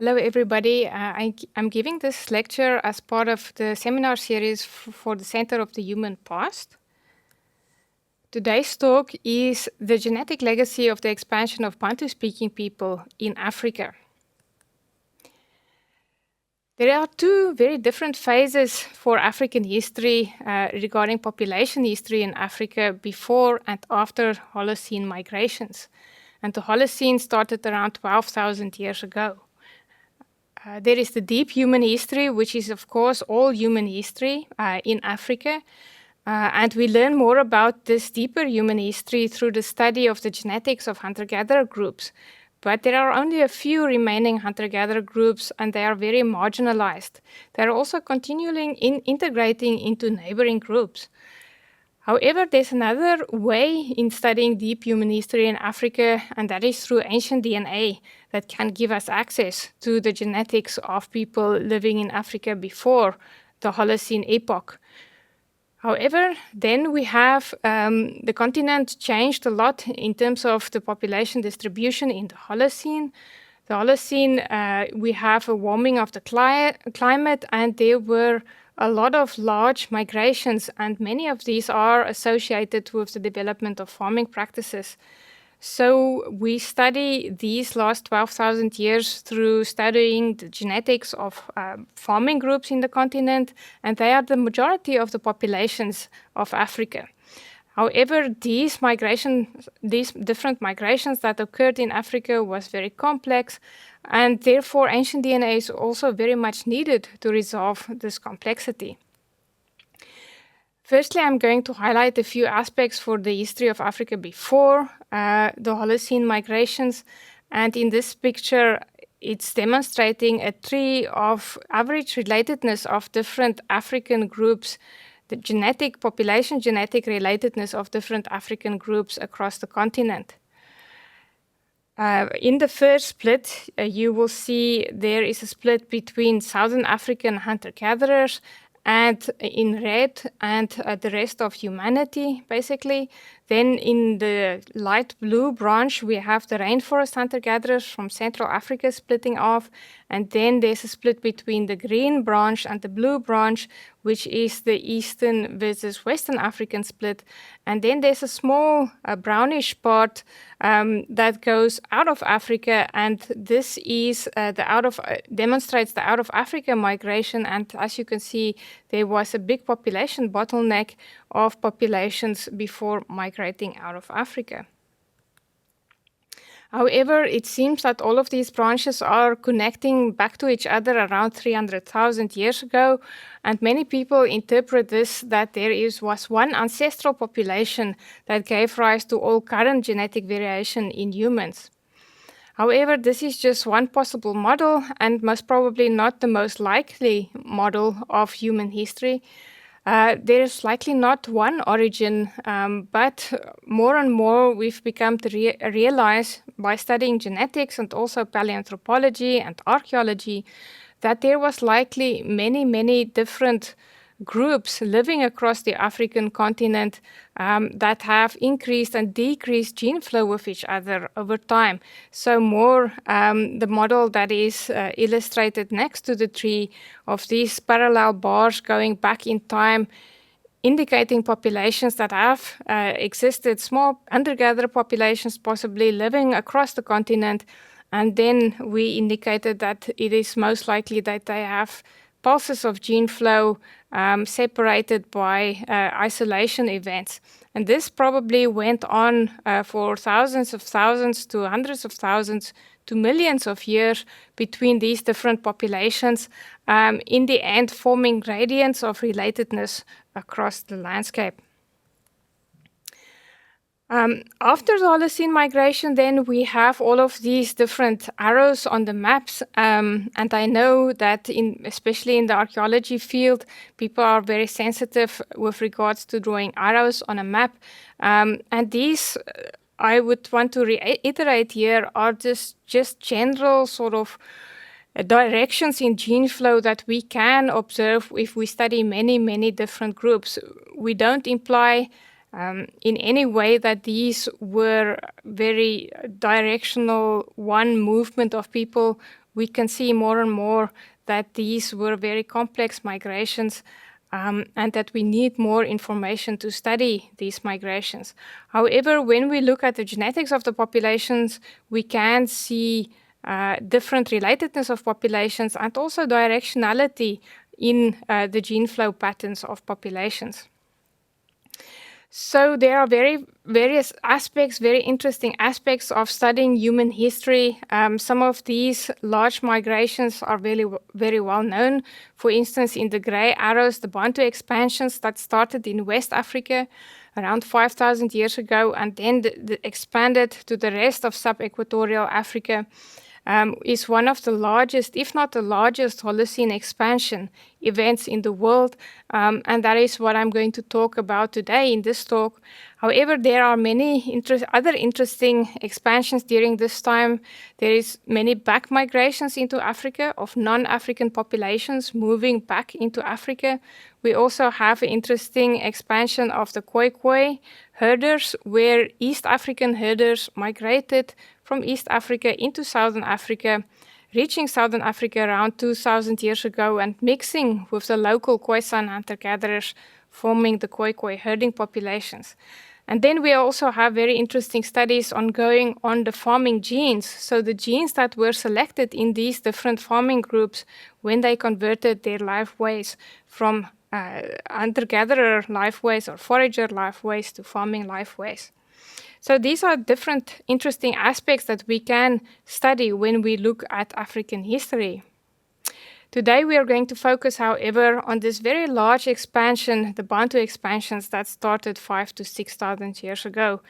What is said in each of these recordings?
Hello, everybody. I'm giving this lecture as part of the seminar series for the Center of the Human Past. Today's talk is the genetic legacy of the expansion of Bantu-speaking people in Africa. There are two very different phases for African history regarding population history in Africa before and after Holocene migrations. And the Holocene started around 12,000 years ago. There is the deep human history, which is, of course, all human history in Africa. And we learn more about this deeper human history through the study of the genetics of hunter-gatherer groups. But there are only a few remaining hunter-gatherer groups, and they are very marginalized. They are also continuing integrating into neighboring groups. However, there's another way in studying deep human history in Africa, and that is through ancient DNA that can give us access to the genetics of people living in Africa before the Holocene epoch. However, then we have the continent changed a lot in terms of the population distribution in the Holocene. The Holocene, we have a warming of the climate, and there were a lot of large migrations, and many of these are associated with the development of farming practices. So we study these last 12,000 years through studying the genetics of farming groups in the continent, and they are the majority of the populations of Africa. However, these different migrations that occurred in Africa was very complex, and therefore ancient DNA is also very much needed to resolve this complexity. Firstly, I'm going to highlight a few aspects for the history of Africa before the Holocene migrations. And in this picture, it's demonstrating a tree of average relatedness of different African groups, the population genetic relatedness of different African groups across the continent. In the first split, you will see there is a split between Southern African hunter-gatherers and in red and the rest of humanity, basically. Then in the light blue branch, we have the rainforest hunter-gatherers from Central Africa splitting off. And then there's a split between the green branch and the blue branch, which is the Eastern versus Western African split. And then there's a small brownish part that goes out of Africa, and this is demonstrates the out of Africa migration. And as you can see, there was a big population bottleneck of populations before migrating out of Africa. However, it seems that all of these branches are connecting back to each other around 300,000 years ago, and many people interpret this that there was one ancestral population that gave rise to all current genetic variation in humans. However, this is just one possible model and most probably not the most likely model of human history. There is likely not one origin, but more and more we've become to realize by studying genetics and also paleoanthropology and archaeology that there was likely many, many different groups living across the African continent that have increased and decreased gene flow with each other over time. So more the model that is illustrated next to the tree of these parallel bars going back in time, indicating populations that have existed, small hunter-gatherer populations possibly living across the continent. And then we indicated that it is most likely that they have pulses of gene flow separated by isolation events. And this probably went on for thousands of thousands to hundreds of thousands to millions of years between these different populations, in the end forming gradients of relatedness across the landscape. After the Holocene migration, then we have all of these different arrows on the maps, and I know that especially in the archaeology field, people are very sensitive with regards to drawing arrows on a map, and these I would want to reiterate here are just general sort of directions in gene flow that we can observe if we study many, many different groups. We don't imply in any way that these were very directional, one movement of people. we can see more and more that these were very complex migrations, and that we need more information to study these migrations. However, when we look at the genetics of the populations, we can see different relatedness of populations and also directionality in the gene flow patterns of populations. So there are various aspects, very interesting aspects of studying human history. Some of these large migrations are very well known. For instance, in the gray arrows, the Bantu expansions that started in West Africa around 5,000 years ago and then expanded to the rest of sub-equatorial Africa. Is one of the largest, if not the largest, Holocene expansion events in the world, and that is what I'm going to talk about today in this talk. However, there are many other interesting expansions during this time. There is many back migrations into Africa of non-African populations moving back into Africa. We also have an interesting expansion of the Khoikhoi herders, where East African herders migrated from East Africa into Southern Africa, reaching Southern Africa around 2,000 years ago and mixing with the local Khoisan hunter-gatherers, forming the Khoikhoi herding populations. And then we also have very interesting studies ongoing on the farming genes. So the genes that were selected in these different farming groups when they converted their life ways from hunter-gatherer life ways or forager life ways to farming life ways. So these are different interesting aspects that we can study when we look at African history. Today we are going to focus, however, on this very large expansion, the Bantu expansions that started 5,000 to 6,000 years ago.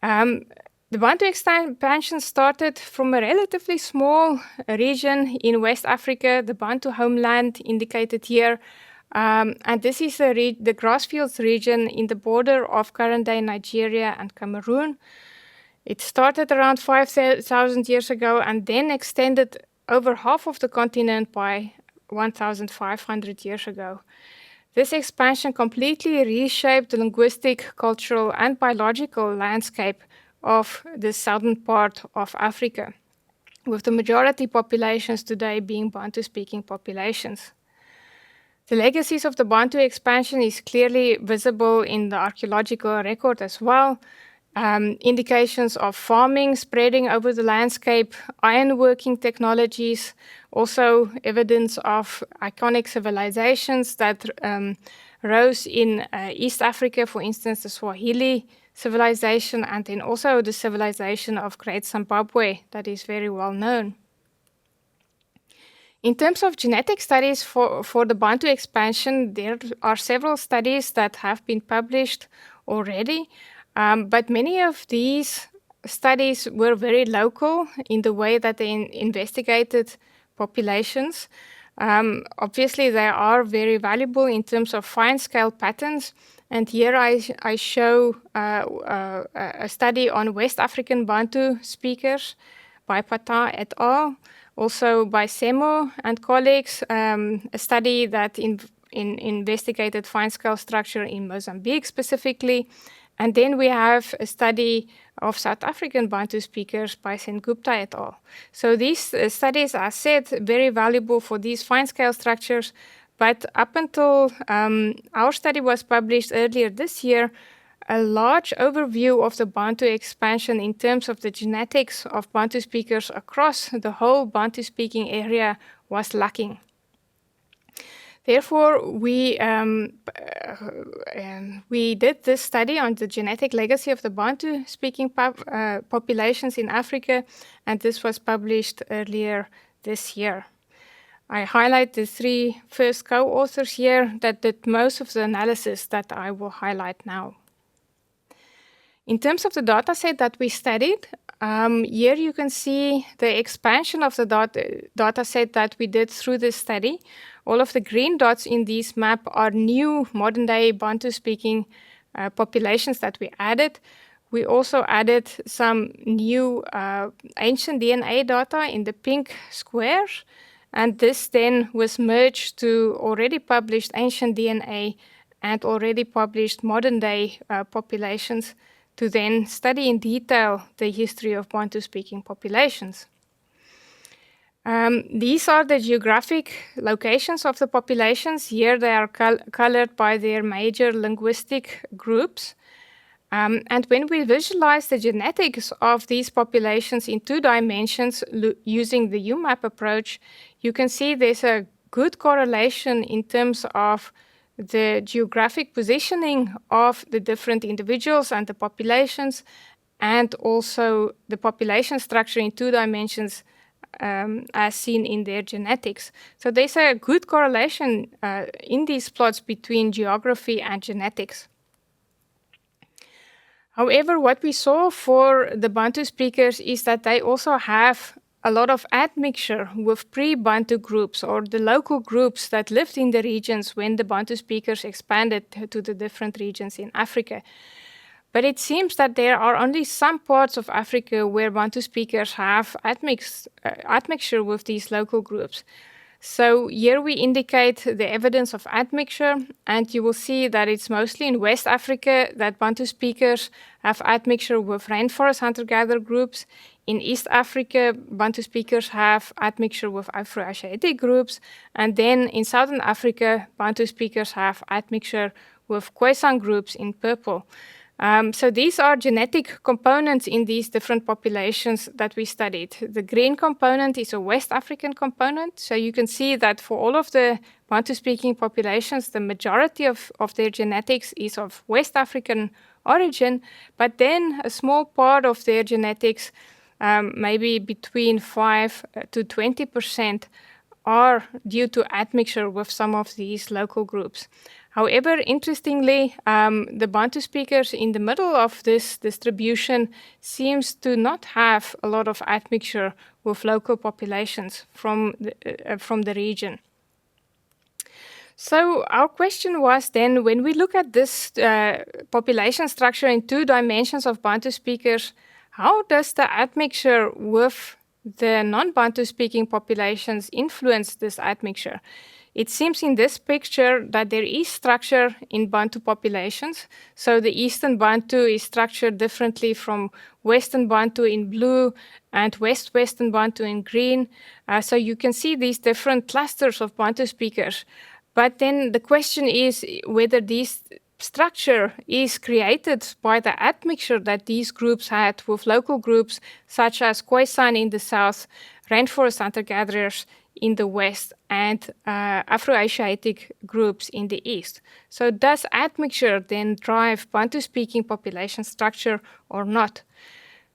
The Bantu expansion started from a relatively small region in West Africa, the Bantu homeland indicated here. And this is the grassfields region in the border of current-day Nigeria and Cameroon. It started around 5,000 years ago and then extended over half of the continent by 1,500 years ago. This expansion completely reshaped the linguistic, cultural, and biological landscape of the southern part of Africa, with the majority populations today being Bantu-speaking populations. The legacies of the Bantu expansion is clearly visible in the archaeological record as well. Indications of farming spreading over the landscape, ironworking technologies, also evidence of iconic civilizations that rose in East Africa, for instance, the Swahili civilization, and then also the civilization of Great Zimbabwe that is very well known. In terms of genetic studies for the Bantu expansion, there are several studies that have been published already, but many of these studies were very local in the way that they investigated populations. Obviously, they are very valuable in terms of fine-scale patterns, and here I show a study on West African Bantu speakers by Patin et al., also by Semo and colleagues, a study that investigated fine-scale structure in Mozambique specifically. And then we have a study of South African Bantu speakers by Sengupta et al. So these studies are said very valuable for these fine-scale structures, but up until our study was published earlier this year, a large overview of the Bantu expansion in terms of the genetics of Bantu speakers across the whole Bantu-speaking area was lacking. Therefore, we did this study on the genetic legacy of the Bantu-speaking populations in Africa, and this was published earlier this year. I highlight the three first co-authors here that did most of the analysis that I will highlight now. In terms of the data set that we studied, here you can see the expansion of the data set that we did through this study. All of the green dots in this map are new modern-day Bantu-speaking populations that we added. We also added some new ancient DNA data in the pink squares, and this then was merged to already published ancient DNA and already published modern-day populations to then study in detail the history of Bantu-speaking populations. These are the geographic locations of the populations. Here they are colored by their major linguistic groups. And when we visualize the genetics of these populations in 2 dimensions using the UMAP approach, you can see there's a good correlation in terms of the geographic positioning of the different individuals and the populations, and also the population structure in 2 dimensions as seen in their genetics. So there's a good correlation in these plots between geography and genetics. However, what we saw for the Bantu speakers is that they also have a lot of admixture with pre-Bantu groups or the local groups that lived in the regions when the Bantu speakers expanded to the different regions in Africa. But it seems that there are only some parts of Africa where Bantu speakers have admixture with these local groups. So here we indicate the evidence of admixture, and you will see that it's mostly in West Africa that Bantu speakers have admixture with rainforest hunter-gatherer groups. In East Africa, Bantu speakers have admixture with Afro-Asiatic groups. And then in Southern Africa, Bantu speakers have admixture with Khoisan groups in purple. So these are genetic components in these different populations that we studied. The green component is a West African component. So you can see that for all of the Bantu-speaking populations, the majority of their genetics is of West African origin, but then a small part of their genetics, maybe between 5 to 20%, are due to admixture with some of these local groups. However, interestingly, the Bantu speakers in the middle of this distribution seems to not have a lot of admixture with local populations from the region. So our question was then, when we look at this population structure in 2 dimensions of Bantu speakers, how does the admixture with the non-Bantu speaking populations influence this admixture? It seems in this picture that there is structure in Bantu populations. So the Eastern Bantu is structured differently from Western Bantu in blue and Western Bantu in green. So you can see these different clusters of Bantu speakers. But then the question is whether this structure is created by the admixture that these groups had with local groups such as Khoisan in the south, rainforest hunter-gatherers in the west, and Afro-Asiatic groups in the east. So does admixture then drive Bantu-speaking population structure or not?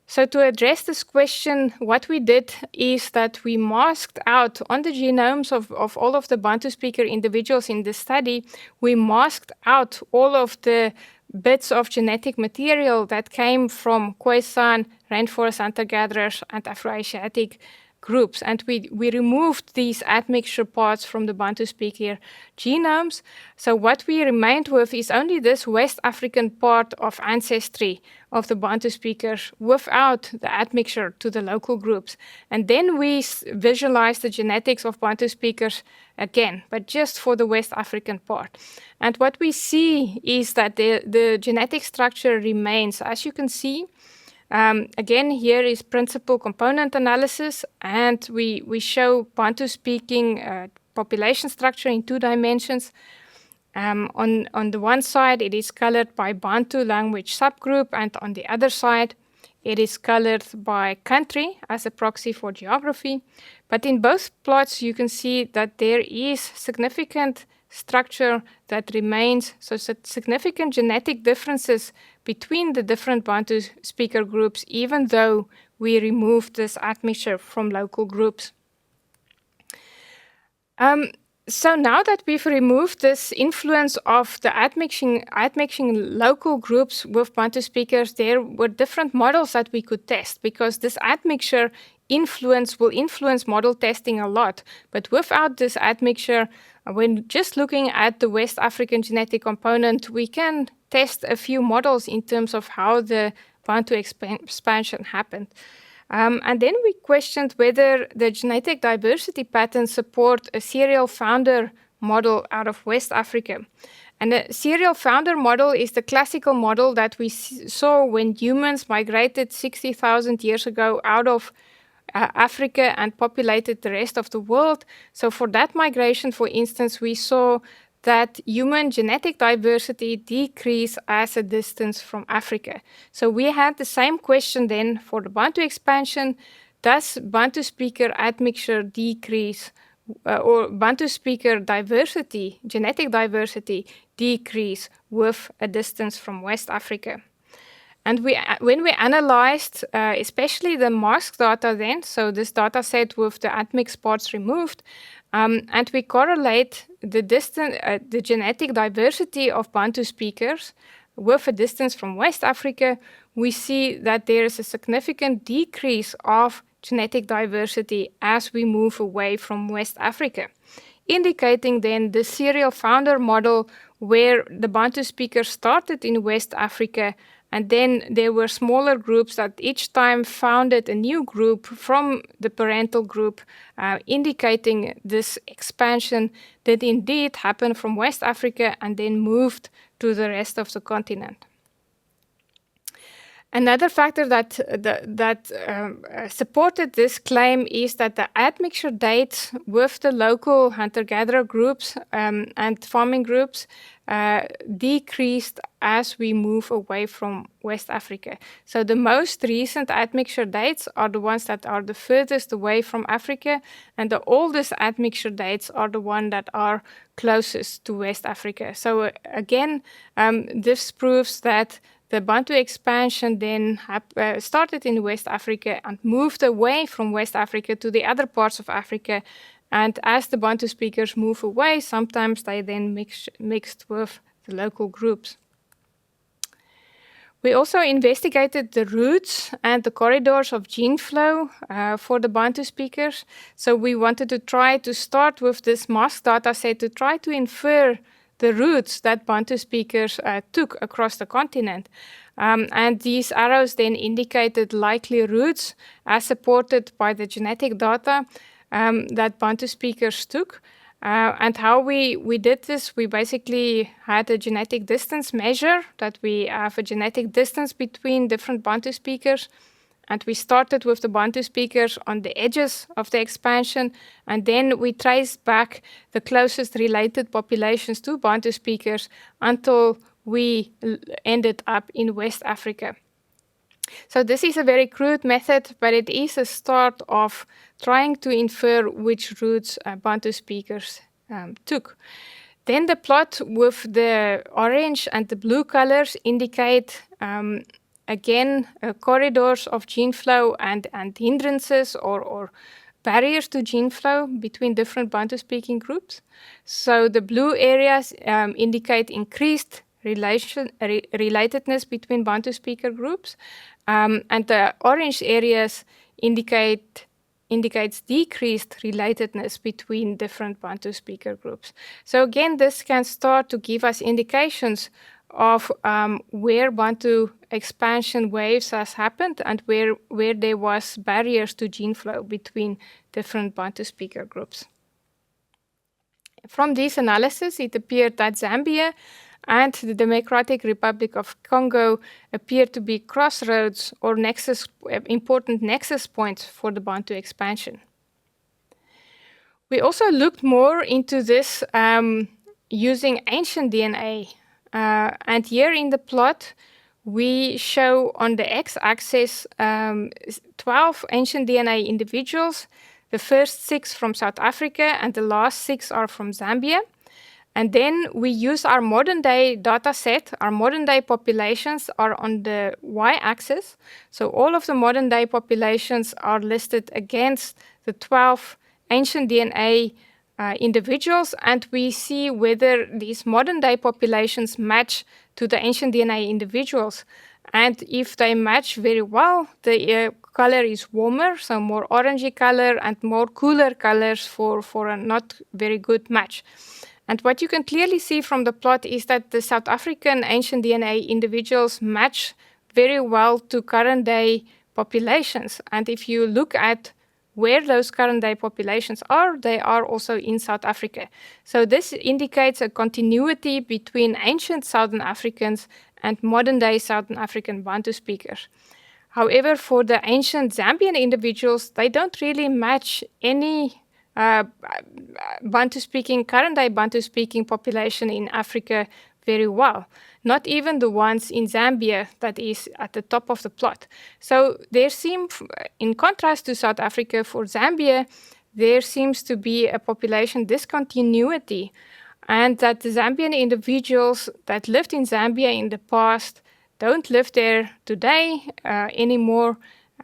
So to address this question, what we did is that we masked out on the genomes of all of the Bantu speaker individuals in this study, we masked out all of the bits of genetic material that came from Khoisan, rainforest hunter-gatherers, and Afro-Asiatic groups. And we removed these admixture parts from the Bantu speaker genomes. So what we remained with is only this West African part of ancestry of the Bantu speakers without the admixture to the local groups. And then we visualized the genetics of Bantu speakers again, but just for the West African part. And what we see is that the genetic structure remains. As you can see, again, here is principal component analysis, and we show Bantu-speaking population structure in 2 dimensions. On the one side, it is colored by Bantu language subgroup, and on the other side, it is colored by country as a proxy for geography. But in both plots, you can see that there is significant structure that remains, so significant genetic differences between the different Bantu speaker groups, even though we removed this admixture from local groups. So now that we've removed this influence of the admixing local groups with Bantu speakers, there were different models that we could test, because this admixture will influence model testing a lot. But without this admixture, when just looking at the West African genetic component, we can test a few models in terms of how the Bantu expansion happened. And then we questioned whether the genetic diversity patterns support a serial founder model out of West Africa. And the serial founder model is the classical model that we saw when humans migrated 60,000 years ago out of Africa and populated the rest of the world. So for that migration, for instance, we saw that human genetic diversity decreased as a distance from Africa. So we had the same question then for the Bantu expansion. Does Bantu speaker admixture decrease or Bantu speaker diversity, genetic diversity, decrease with a distance from West Africa? And when we analyzed especially the mask data then, so this data set with the admixed parts removed, and we correlate the genetic diversity of Bantu speakers with a distance from West Africa, we see that there is a significant decrease of genetic diversity as we move away from West Africa, indicating then the serial founder model where the Bantu speakers started in West Africa, and then there were smaller groups that each time founded a new group from the parental group, indicating this expansion that indeed happened from West Africa and then moved to the rest of the continent. Another factor that supported this claim is that the admixture dates with the local hunter-gatherer groups and farming groups decreased as we move away from West Africa. So the most recent admixture dates are the ones that are the furthest away from Africa, and the oldest admixture dates are the ones that are closest to West Africa. So again, this proves that the Bantu expansion then started in West Africa and moved away from West Africa to the other parts of Africa. And as the Bantu speakers move away, sometimes they then mixed with the local groups. We also investigated the routes and the corridors of gene flow for the Bantu speakers. So we wanted to try to start with this mask data set to try to infer the routes that Bantu speakers took across the continent. And these arrows then indicated likely routes as supported by the genetic data that Bantu speakers took. And how we did this, we basically had a genetic distance measure, that we have a genetic distance between different Bantu speakers. And we started with the Bantu speakers on the edges of the expansion, and then we traced back the closest related populations to Bantu speakers until we ended up in West Africa. So this is a very crude method, but it is a start of trying to infer which routes Bantu speakers took. Then the plot with the orange and the blue colors indicate again, corridors of gene flow and hindrances or barriers to gene flow between different Bantu-speaking groups. So the blue areas indicate increased relatedness between Bantu-speaker groups, and the orange areas indicates decreased relatedness between different Bantu-speaker groups. So again, this can start to give us indications of where Bantu expansion waves has happened and where there was barriers to gene flow between different Bantu speaker groups. From this analysis, it appeared that Zambia and the Democratic Republic of Congo appear to be crossroads or important nexus points for the Bantu expansion. We also looked more into this using ancient DNA. And here in the plot, we show on the x-axis 12 ancient DNA individuals, the first 6 from South Africa and the last 6 are from Zambia. And then we use our modern day data set. Our modern day populations are on the y-axis. So all of the modern day populations are listed against the 12 ancient DNA individuals, and we see whether these modern day populations match to the ancient DNA individuals. And if they match very well, the color is warmer, so more orangey color, and more cooler colors for a not very good match. And what you can clearly see from the plot is that the South African ancient DNA individuals match very well to current day populations. And if you look at where those current day populations are, they are also in South Africa. So this indicates a continuity between ancient Southern Africans and modern day Southern African Bantu speakers. However, for the ancient Zambian individuals, they don't really match any current day Bantu-speaking population in Africa very well. Not even the ones in Zambia that is at the top of the plot. So there in contrast to South Africa, for Zambia, there seems to be a population discontinuity, and that the Zambian individuals that lived in Zambia in the past don't live there today anymore,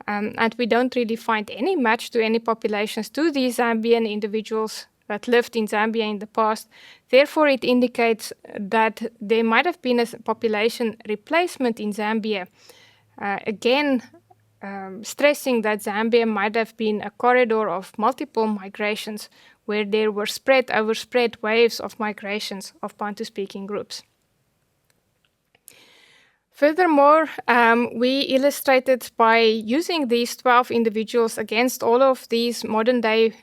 and we don't really find any match to any populations to these Zambian individuals that lived in Zambia in the past. Therefore, it indicates that there might have been a population replacement in Zambia. Again, stressing that Zambia might have been a corridor of multiple migrations where there were spread waves of migrations of Bantu-speaking groups. Furthermore, we illustrated by using these 12 individuals against all of these modern-day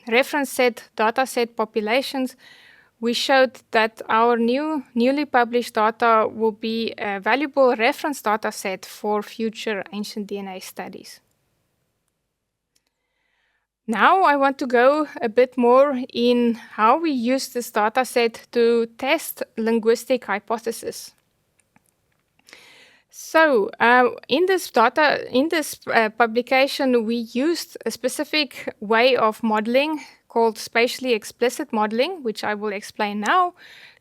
reference set, data set populations, we showed that our newly published data will be a valuable reference data set for future ancient DNA studies. Now I want to go a bit more in how we use this data set to test linguistic hypotheses. So in this publication, we used a specific way of modeling called spatially explicit modeling, which I will explain now,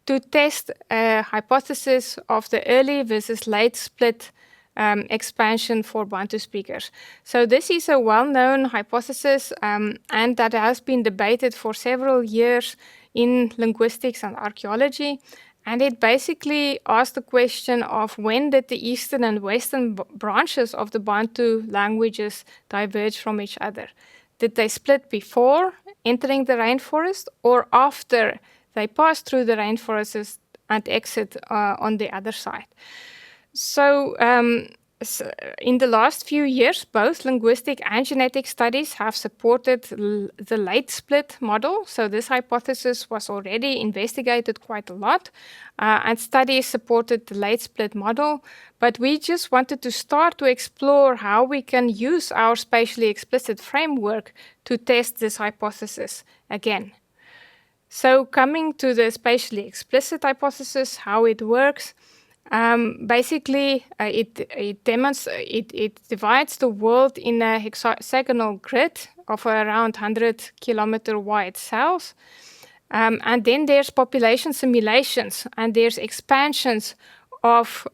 to test a hypothesis of the early versus late split expansion for Bantu speakers. So this is a well-known hypothesis, and that has been debated for several years in linguistics and archaeology. And it basically asked the question of when did the eastern and western branches of the Bantu languages diverge from each other? Did they split before entering the rainforest or after they passed through the rainforests and exit on the other side? So in the last few years, both linguistic and genetic studies have supported the late split model. So this hypothesis was already investigated quite a lot, and studies supported the late split model. But we just wanted to start to explore how we can use our spatially explicit framework to test this hypothesis again. So coming to the spatially explicit hypothesis, how it works. Basically, it divides the world in a hexagonal grid of around 100-kilometer wide cells. And then there's population simulations, and there's expansions of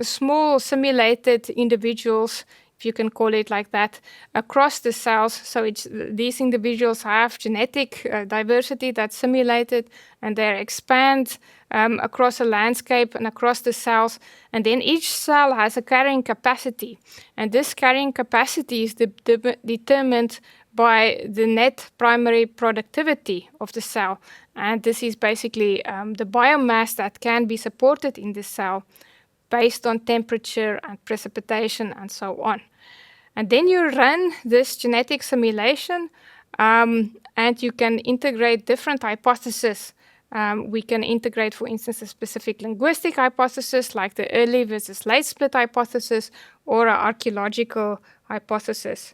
small simulated individuals, if you can call it like that, across the cells. So these individuals have genetic diversity that's simulated, and they expand across a landscape and across the cells. And then each cell has a carrying capacity. And this carrying capacity is determined by the net primary productivity of the cell. And this is basically the biomass that can be supported in the cell based on temperature and precipitation and so on. And then you run this genetic simulation, and you can integrate different hypotheses. We can integrate, for instance, a specific linguistic hypothesis like the early versus late split hypothesis, or an archaeological hypothesis.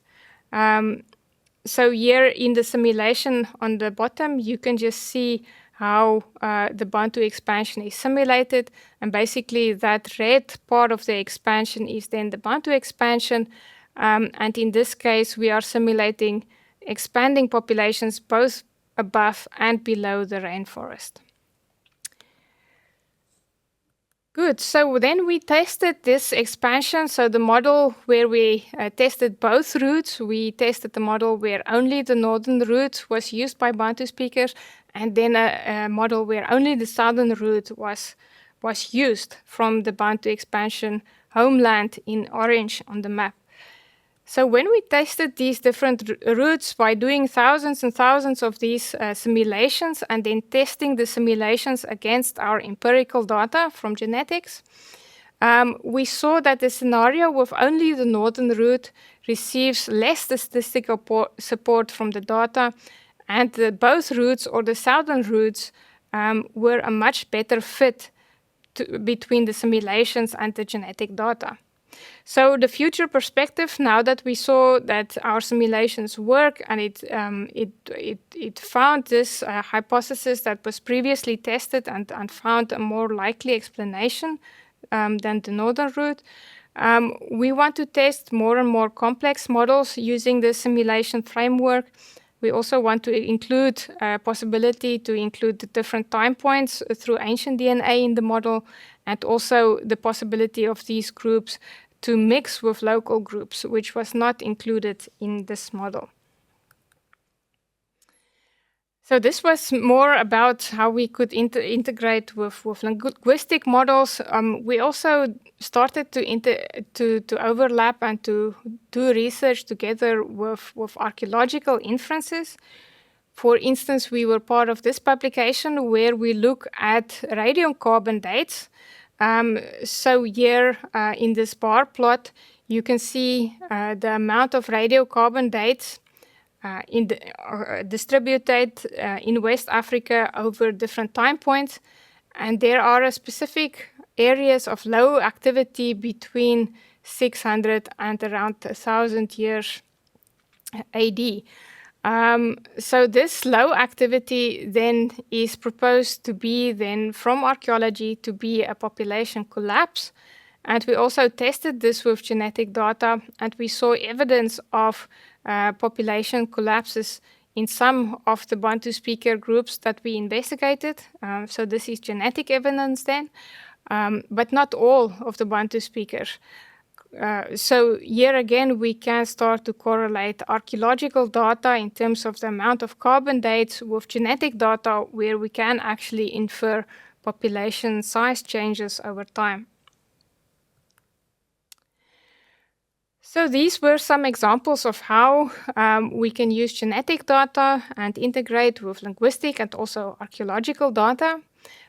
So here in the simulation on the bottom, you can just see how the Bantu expansion is simulated. And basically that red part of the expansion is then the Bantu expansion. And in this case, we are simulating expanding populations both above and below the rainforest. Good, so then we tested this expansion. So the model where we tested both routes, we tested the model where only the northern route was used by Bantu speakers, and then a model where only the southern route was used from the Bantu expansion homeland in orange on the map. So when we tested these different routes by doing thousands and thousands of these simulations and then testing the simulations against our empirical data from genetics, we saw that the scenario with only the northern route receives less statistical support from the data, and both routes or the southern routes were a much better fit between the simulations and the genetic data. So the future perspective, now that we saw that our simulations work and it found this hypothesis that was previously tested and found a more likely explanation than the northern route, we want to test more and more complex models using the simulation framework. We also want to include a possibility to include the different time points through ancient DNA in the model, and also the possibility of these groups to mix with local groups, which was not included in this model. So this was more about how we could integrate with linguistic models. We also started to overlap and to do research together with archaeological inferences. For instance, we were part of this publication where we look at radiocarbon dates. So here in this bar plot, you can see the amount of radiocarbon dates distributed in West Africa over different time points. And there are specific areas of low activity between 600 and around 1,000 years AD. So this low activity then is proposed to be then from archaeology to be a population collapse. And we also tested this with genetic data, and we saw evidence of population collapses in some of the Bantu speaker groups that we investigated. So this is genetic evidence then, but not all of the Bantu speakers. So here again, we can start to correlate archaeological data in terms of the amount of carbon dates with genetic data, where we can actually infer population size changes over time. So these were some examples of how we can use genetic data and integrate with linguistic and also archaeological data.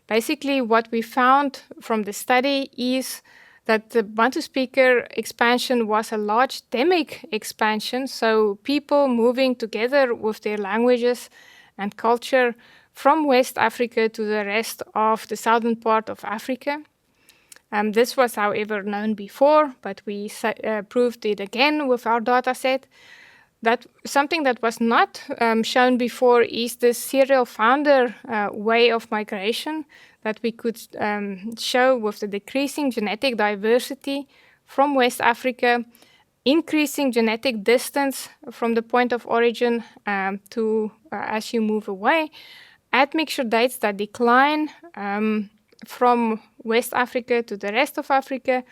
Basically, what we found from the study is that the Bantu speaker expansion was a large demic expansion, so people moving together with their languages and culture from West Africa to the rest of the southern part of Africa. This was, however, known before, but we proved it again with our data set. That something that was not shown before is the serial founder way of migration that we could show with the decreasing genetic diversity from West Africa, increasing genetic distance from the point of origin to as you move away, admixture dates that decline from West Africa to the rest of Africa.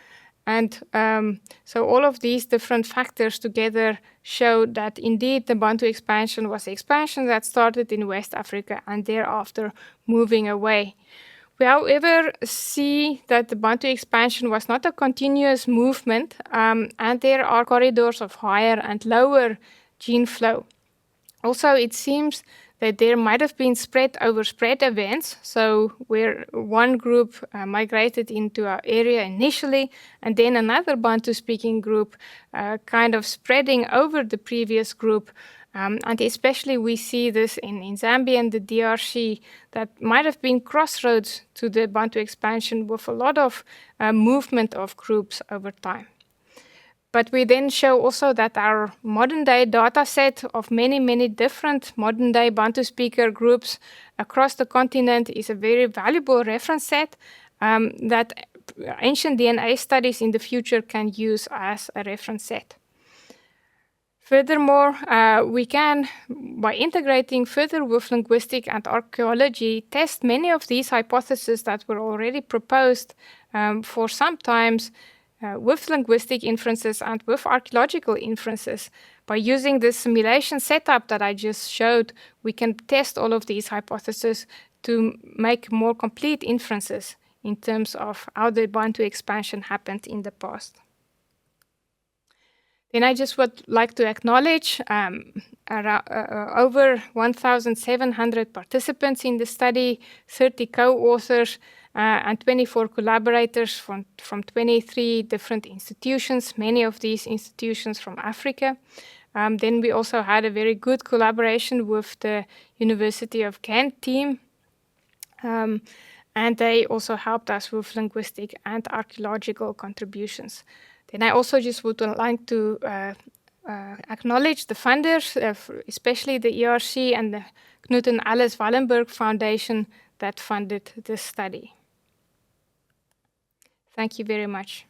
And so all of these different factors together show that indeed the Bantu expansion was the expansion that started in West Africa and thereafter moving away. We, however, see that the Bantu expansion was not a continuous movement, and there are corridors of higher and lower gene flow. Also, it seems that there might have been spread over spread events, so where one group migrated into our area initially, and then another Bantu-speaking group kind of spreading over the previous group. And especially we see this in Zambia and the DRC, that might have been crossroads to the Bantu expansion with a lot of movement of groups over time. But we then show also that our modern-day data set of many, many different modern-day Bantu speaker groups across the continent is a very valuable reference set that ancient DNA studies in the future can use as a reference set. Furthermore, we can, by integrating further with linguistic and archaeology, test many of these hypotheses that were already proposed for some times with linguistic inferences and with archaeological inferences. By using this simulation setup that I just showed, we can test all of these hypotheses to make more complete inferences in terms of how the Bantu expansion happened in the past. Then I just would like to acknowledge over 1,700 participants in the study, 30 co-authors, and 24 collaborators from 23 different institutions, many of these institutions from Africa. Then we also had a very good collaboration with the University of Ghent team, and they also helped us with linguistic and archaeological contributions. Then I also just would like to acknowledge the funders, especially the ERC and the Knut and Alice Wallenberg Foundation that funded this study. Thank you very much.